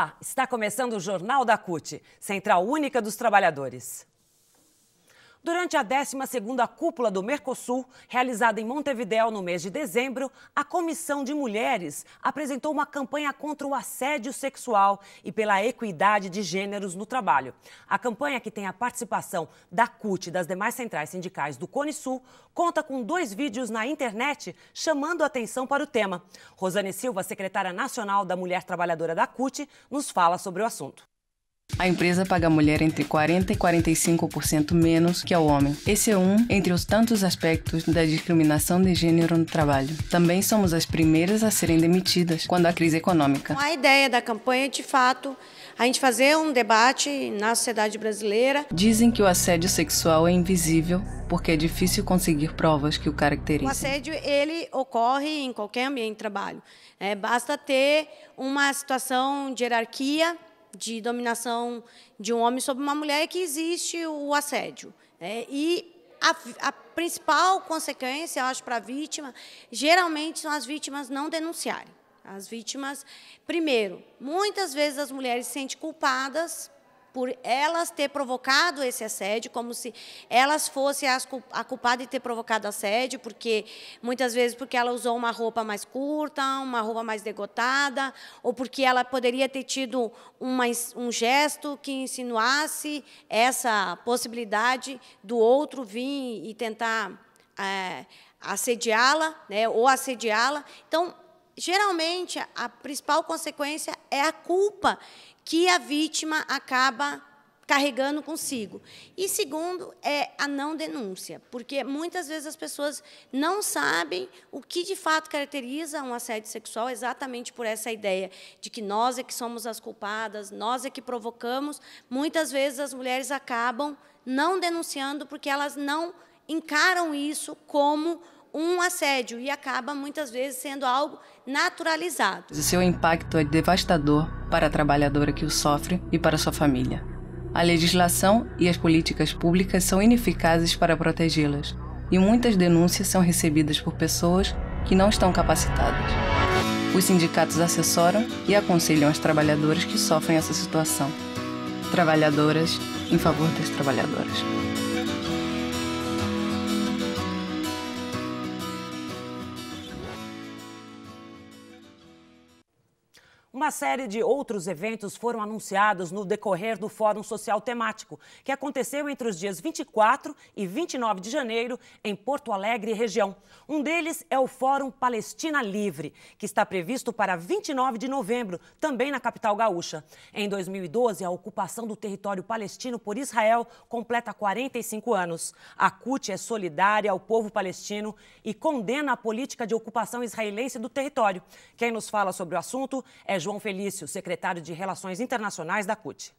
Olá, está começando o Jornal da CUT, Central Única dos Trabalhadores. Durante a 12ª Cúpula do Mercosul, realizada em Montevidéu no mês de dezembro, a Comissão de Mulheres apresentou uma campanha contra o assédio sexual e pela equidade de gêneros no trabalho. A campanha, que tem a participação da CUT e das demais centrais sindicais do Cone Sul, conta com 2 vídeos na internet chamando a atenção para o tema. Rosane Silva, secretária nacional da Mulher Trabalhadora da CUT, nos fala sobre o assunto. A empresa paga a mulher entre 40% e 45% menos que ao homem. Esse é um entre os tantos aspectos da discriminação de gênero no trabalho. Também somos as primeiras a serem demitidas quando há crise econômica. A ideia da campanha é, de fato, a gente fazer um debate na sociedade brasileira. Dizem que o assédio sexual é invisível porque é difícil conseguir provas que o caracterizem. O assédio, ele ocorre em qualquer ambiente de trabalho. Basta ter uma situação de hierarquia, de dominação de um homem sobre uma mulher, que existe o assédio. E a principal consequência, eu acho, para a vítima, geralmente são as vítimas não denunciarem. As vítimas, primeiro, muitas vezes as mulheres se sentem culpadas por elas ter provocado esse assédio, como se elas fossem a culpada de ter provocado assédio, porque muitas vezes porque ela usou uma roupa mais curta, uma roupa mais decotada, ou porque ela poderia ter tido um gesto que insinuasse essa possibilidade do outro vir e tentar assediá-la, ou assediá-la. Então, geralmente, a principal consequência é a culpa que a vítima acaba carregando consigo. E segundo, é a não denúncia, porque muitas vezes as pessoas não sabem o que de fato caracteriza um assédio sexual, exatamente por essa ideia de que nós é que somos as culpadas, nós é que provocamos. Muitas vezes as mulheres acabam não denunciando porque elas não encaram isso como um assédio e acaba, muitas vezes, sendo algo naturalizado. O seu impacto é devastador para a trabalhadora que o sofre e para sua família. A legislação e as políticas públicas são ineficazes para protegê-las, e muitas denúncias são recebidas por pessoas que não estão capacitadas. Os sindicatos assessoram e aconselham as trabalhadoras que sofrem essa situação. Trabalhadoras em favor das trabalhadoras. Uma série de outros eventos foram anunciados no decorrer do Fórum Social Temático, que aconteceu entre os dias 24 e 29 de janeiro em Porto Alegre e região. Um deles é o Fórum Palestina Livre, que está previsto para 29 de novembro, também na capital gaúcha. Em 2012, a ocupação do território palestino por Israel completa 45 anos. A CUT é solidária ao povo palestino e condena a política de ocupação israelense do território. Quem nos fala sobre o assunto é João Felício, secretário de Relações Internacionais da CUT.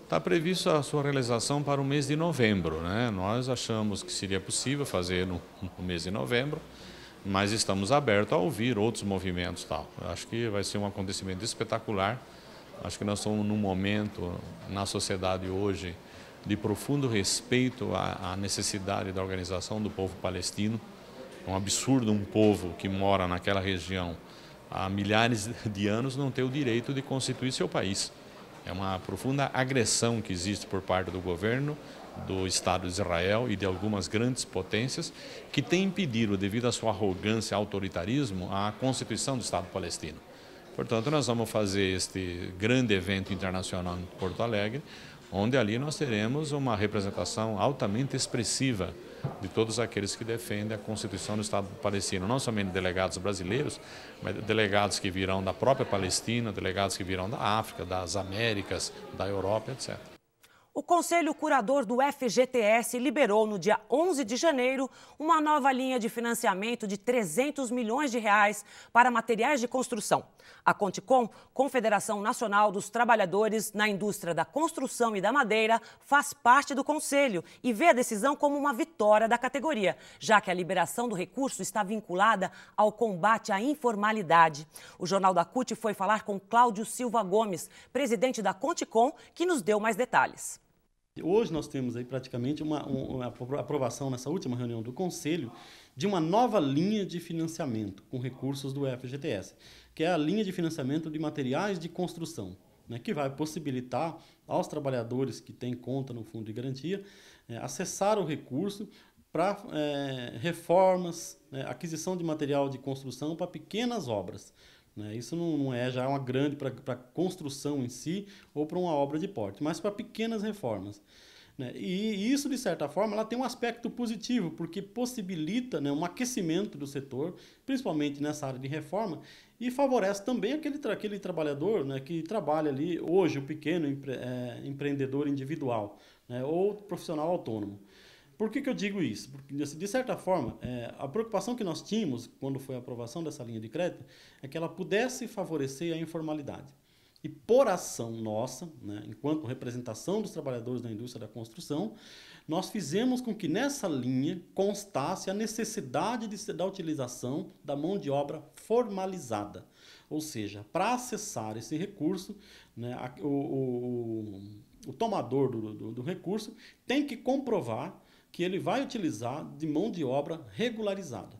Está previsto a sua realização para o mês de novembro, né? Nós achamos que seria possível fazer no mês de novembro, mas estamos abertos a ouvir outros movimentos. Acho que vai ser um acontecimento espetacular. Acho que nós estamos num momento na sociedade hoje de profundo respeito à necessidade da organização do povo palestino. É um absurdo um povo que mora naquela região há milhares de anos não ter o direito de constituir seu país. É uma profunda agressão que existe por parte do governo do Estado de Israel e de algumas grandes potências que tem impedido, devido à sua arrogância e autoritarismo, a constituição do Estado palestino. Portanto, nós vamos fazer este grande evento internacional em Porto Alegre, onde ali nós teremos uma representação altamente expressiva de todos aqueles que defendem a Constituição do Estado palestino, não somente delegados brasileiros, mas delegados que virão da própria Palestina, delegados que virão da África, das Américas, da Europa, etc. O Conselho Curador do FGTS liberou no dia 11 de janeiro uma nova linha de financiamento de 300 milhões de reais para materiais de construção. A Conticom, Confederação Nacional dos Trabalhadores na Indústria da Construção e da Madeira, faz parte do Conselho e vê a decisão como uma vitória da categoria, já que a liberação do recurso está vinculada ao combate à informalidade. O Jornal da CUT foi falar com Cláudio Silva Gomes, presidente da Conticom, que nos deu mais detalhes. Hoje nós temos aí praticamente uma aprovação nessa última reunião do Conselho de uma nova linha de financiamento com recursos do FGTS, que é a linha de financiamento de materiais de construção. né, que vai possibilitar aos trabalhadores que têm conta no Fundo de Garantia acessar o recurso para reformas, aquisição de material de construção para pequenas obras. Isso não é já uma grande para construção em si ou para uma obra de porte, mas para pequenas reformas. E isso, de certa forma, ela tem um aspecto positivo, porque possibilita um aquecimento do setor, principalmente nessa área de reforma, e favorece também aquele trabalhador que trabalha ali hoje, o pequeno empreendedor individual, ou profissional autônomo. Por que eu digo isso? Porque, de certa forma, a preocupação que nós tínhamos quando foi a aprovação dessa linha de crédito é que ela pudesse favorecer a informalidade. E por ação nossa, enquanto representação dos trabalhadores da indústria da construção, nós fizemos com que nessa linha constasse a necessidade da utilização da mão de obra formalizada. Ou seja, para acessar esse recurso, o tomador do recurso tem que comprovar que ele vai utilizar de mão de obra regularizada.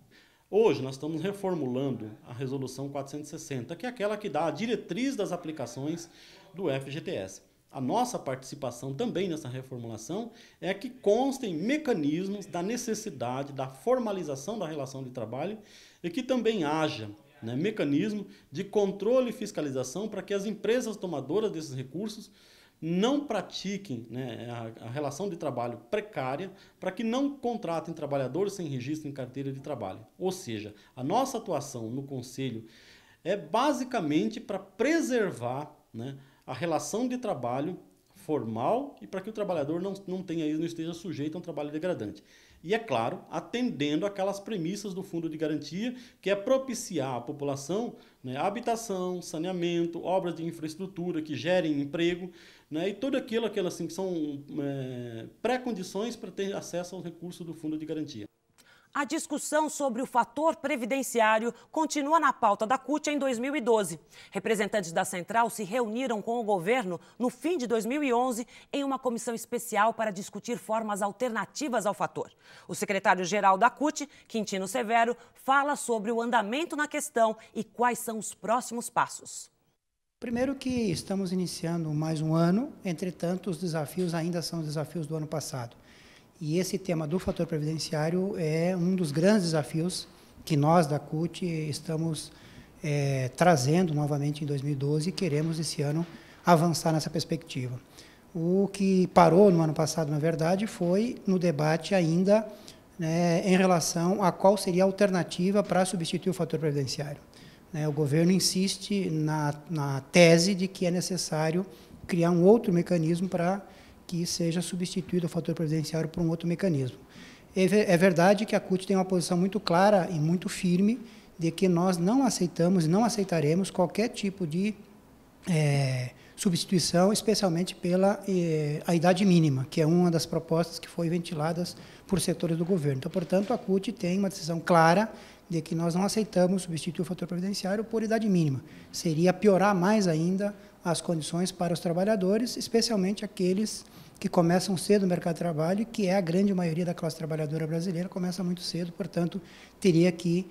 Hoje nós estamos reformulando a Resolução 460, que é aquela que dá a diretriz das aplicações do FGTS. A nossa participação também nessa reformulação é que constem mecanismos da necessidade da formalização da relação de trabalho e que também haja mecanismo de controle e fiscalização para que as empresas tomadoras desses recursos não pratiquem a relação de trabalho precária, para que não contratem trabalhadores sem registro em carteira de trabalho. Ou seja, a nossa atuação no Conselho é basicamente para preservar a relação de trabalho formal e para que o trabalhador não esteja sujeito a um trabalho degradante. E, é claro, atendendo aquelas premissas do Fundo de Garantia, que é propiciar à população habitação, saneamento, obras de infraestrutura que gerem emprego, e tudo aquilo assim, que são pré-condições para ter acesso aos recursos do Fundo de Garantia. A discussão sobre o fator previdenciário continua na pauta da CUT em 2012. Representantes da Central se reuniram com o governo no fim de 2011 em uma comissão especial para discutir formas alternativas ao fator. O secretário-geral da CUT, Quintino Severo, fala sobre o andamento na questão e quais são os próximos passos. Primeiro que estamos iniciando mais um ano, entretanto, os desafios ainda são os desafios do ano passado. E esse tema do fator previdenciário é um dos grandes desafios que nós, da CUT, estamos trazendo novamente em 2012 e queremos, esse ano, avançar nessa perspectiva. O que parou no ano passado, na verdade, foi no debate ainda em relação a qual seria a alternativa para substituir o fator previdenciário. O governo insiste na tese de que é necessário criar um outro mecanismo para que seja substituído o fator previdenciário por um outro mecanismo. É verdade que a CUT tem uma posição muito clara e muito firme de que nós não aceitamos e não aceitaremos qualquer tipo de substituição, especialmente pela a idade mínima, que é uma das propostas que foi ventiladas por setores do governo. Então, portanto, a CUT tem uma decisão clara de que nós não aceitamos substituir o fator previdenciário por idade mínima. Seria piorar mais ainda as condições para os trabalhadores, especialmente aqueles que começam cedo no mercado de trabalho, que é a grande maioria da classe trabalhadora brasileira, começa muito cedo, portanto, teria que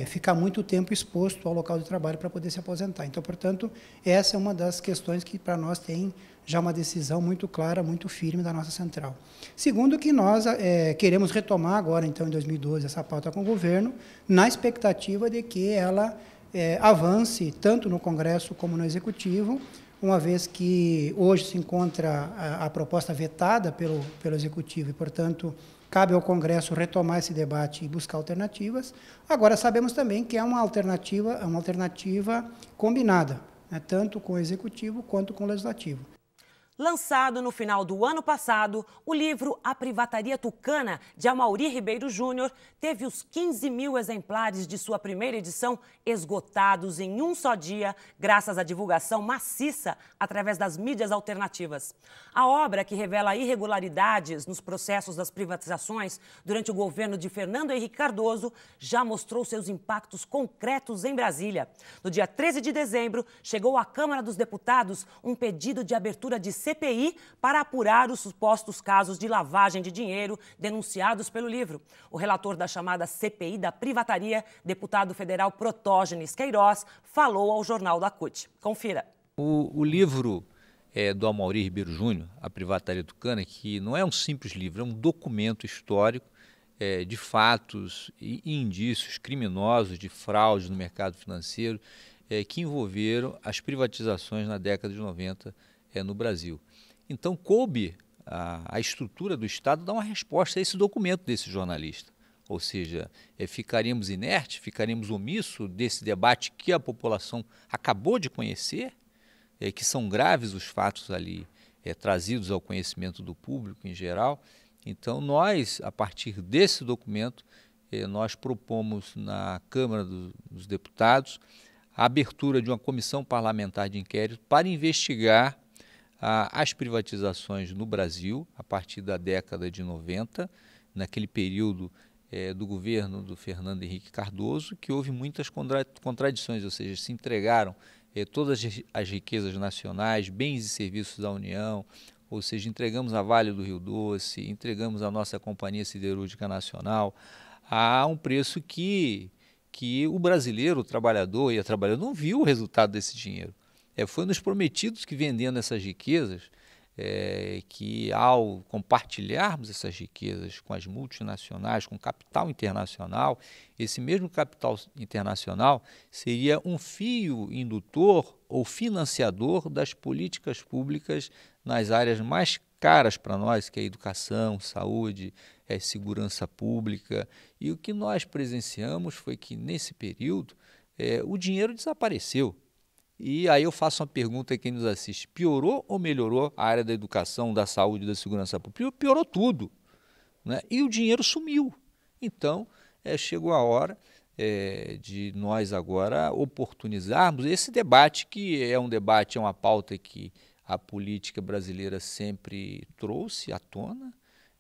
ficar muito tempo exposto ao local de trabalho para poder se aposentar. Então, portanto, essa é uma das questões que, para nós, tem já uma decisão muito clara, muito firme da nossa central. Segundo, que nós queremos retomar agora, então, em 2012, essa pauta com o governo, na expectativa de que ela avance tanto no Congresso como no Executivo, uma vez que hoje se encontra a proposta vetada pelo Executivo e, portanto, cabe ao Congresso retomar esse debate e buscar alternativas. Agora, sabemos também que é uma alternativa combinada, tanto com o Executivo quanto com o Legislativo. Lançado no final do ano passado, o livro A Privataria Tucana, de Amaury Ribeiro Júnior, teve os 15 mil exemplares de sua primeira edição esgotados em um só dia, graças à divulgação maciça através das mídias alternativas. A obra, que revela irregularidades nos processos das privatizações durante o governo de Fernando Henrique Cardoso, já mostrou seus impactos concretos em Brasília. No dia 13 de dezembro, chegou à Câmara dos Deputados um pedido de abertura de CPI para apurar os supostos casos de lavagem de dinheiro denunciados pelo livro. O relator da chamada CPI da privataria, deputado federal Protógenes Queiroz, falou ao Jornal da CUT. Confira. O livro do Amaury Ribeiro Júnior, A Privataria Tucana, que não é um simples livro, é um documento histórico de fatos e indícios criminosos de fraude no mercado financeiro que envolveram as privatizações na década de 90 no Brasil. Então, coube a estrutura do Estado dar uma resposta a esse documento desse jornalista. Ou seja, ficaríamos inertes, ficaríamos omissos desse debate que a população acabou de conhecer, que são graves os fatos ali trazidos ao conhecimento do público em geral. Então, nós, a partir desse documento, nós propomos na Câmara dos Deputados a abertura de uma comissão parlamentar de inquérito para investigar as privatizações no Brasil, a partir da década de 90, naquele período do governo do Fernando Henrique Cardoso, que houve muitas contradições, ou seja, se entregaram todas as riquezas nacionais, bens e serviços da União, ou seja, entregamos a Vale do Rio Doce, entregamos a nossa Companhia Siderúrgica Nacional a um preço que o brasileiro, o trabalhador e a trabalhadora não viu o resultado desse dinheiro. Foi nos prometidos que, vendendo essas riquezas, que ao compartilharmos essas riquezas com as multinacionais, com o capital internacional, esse mesmo capital internacional seria um fio indutor ou financiador das políticas públicas nas áreas mais caras para nós, que é educação, saúde, segurança pública. E o que nós presenciamos foi que, nesse período, o dinheiro desapareceu. E aí eu faço uma pergunta a quem nos assiste: piorou ou melhorou a área da educação, da saúde e da segurança pública? Piorou tudo, né? E o dinheiro sumiu. Então, chegou a hora de nós agora oportunizarmos esse debate, que é um debate, é uma pauta que a política brasileira sempre trouxe à tona,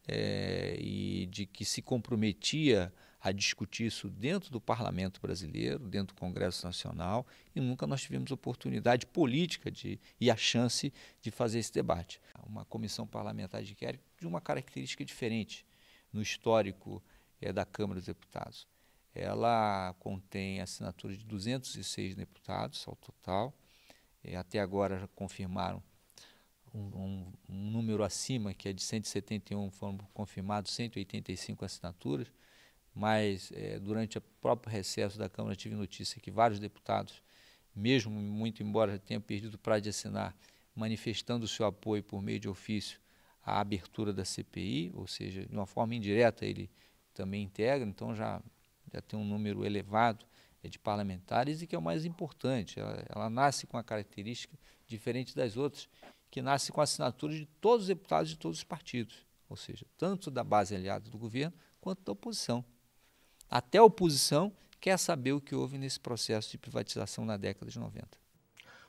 e de que se comprometia a discutir isso dentro do Parlamento brasileiro, dentro do Congresso Nacional, e nunca nós tivemos oportunidade política e a chance de fazer esse debate. Uma comissão parlamentar de inquérito de uma característica diferente no histórico da Câmara dos Deputados. Ela contém assinaturas de 206 deputados ao total, até agora já confirmaram um número acima, que é de 171, foram confirmados 185 assinaturas, mas durante o próprio recesso da Câmara tive notícia que vários deputados, mesmo muito embora já tenham perdido o prazo de assinar, manifestando o seu apoio por meio de ofício à abertura da CPI, ou seja, de uma forma indireta ele também integra, então já tem um número elevado de parlamentares, e que é o mais importante, ela nasce com uma característica diferente das outras, que nasce com a assinatura de todos os deputados de todos os partidos, ou seja, tanto da base aliada do governo quanto da oposição. Até a oposição quer saber o que houve nesse processo de privatização na década de 90.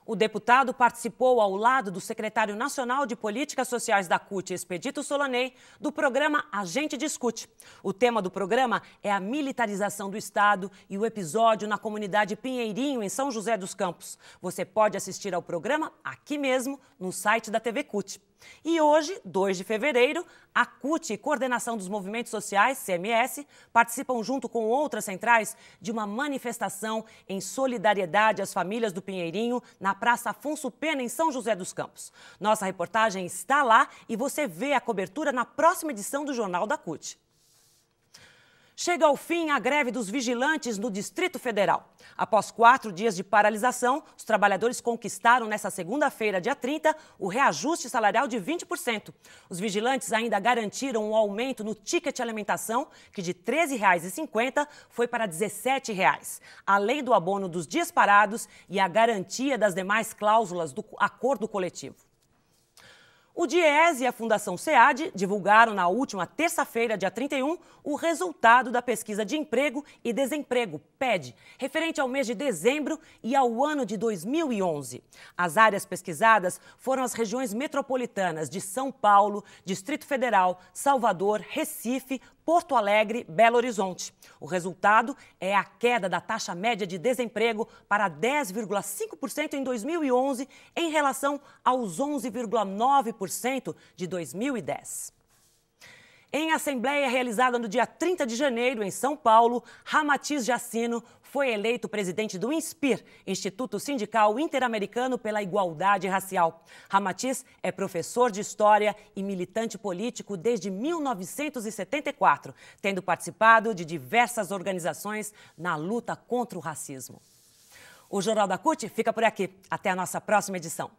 O deputado participou ao lado do secretário nacional de Políticas Sociais da CUT, Expedito Solaney, do programa A Gente Discute. O tema do programa é a militarização do Estado e o episódio na comunidade Pinheirinho, em São José dos Campos. Você pode assistir ao programa aqui mesmo, no site da TV CUT. E hoje, 2 de fevereiro, a CUT e Coordenação dos Movimentos Sociais, CMS, participam junto com outras centrais de uma manifestação em solidariedade às famílias do Pinheirinho na Praça Afonso Pena, em São José dos Campos. Nossa reportagem está lá e você vê a cobertura na próxima edição do Jornal da CUT. Chega ao fim a greve dos vigilantes no Distrito Federal. Após 4 dias de paralisação, os trabalhadores conquistaram nesta segunda-feira, dia 30, o reajuste salarial de 20%. Os vigilantes ainda garantiram um aumento no ticket alimentação, que de R$ 13,50 foi para R$ 17,00, além do abono dos dias parados e a garantia das demais cláusulas do acordo coletivo. O DIEESE e a Fundação SEAD divulgaram na última terça-feira, dia 31, o resultado da pesquisa de emprego e desemprego, PED, referente ao mês de dezembro e ao ano de 2011. As áreas pesquisadas foram as regiões metropolitanas de São Paulo, Distrito Federal, Salvador, Recife, Porto Alegre, Belo Horizonte. O resultado é a queda da taxa média de desemprego para 10,5% em 2011, em relação aos 11,9% de 2010. Em assembleia realizada no dia 30 de janeiro, em São Paulo, Ramatiz Jacino foi eleito presidente do INSPIR, Instituto Sindical Interamericano pela Igualdade Racial. Ramatiz é professor de História e militante político desde 1974, tendo participado de diversas organizações na luta contra o racismo. O Jornal da CUT fica por aqui. Até a nossa próxima edição.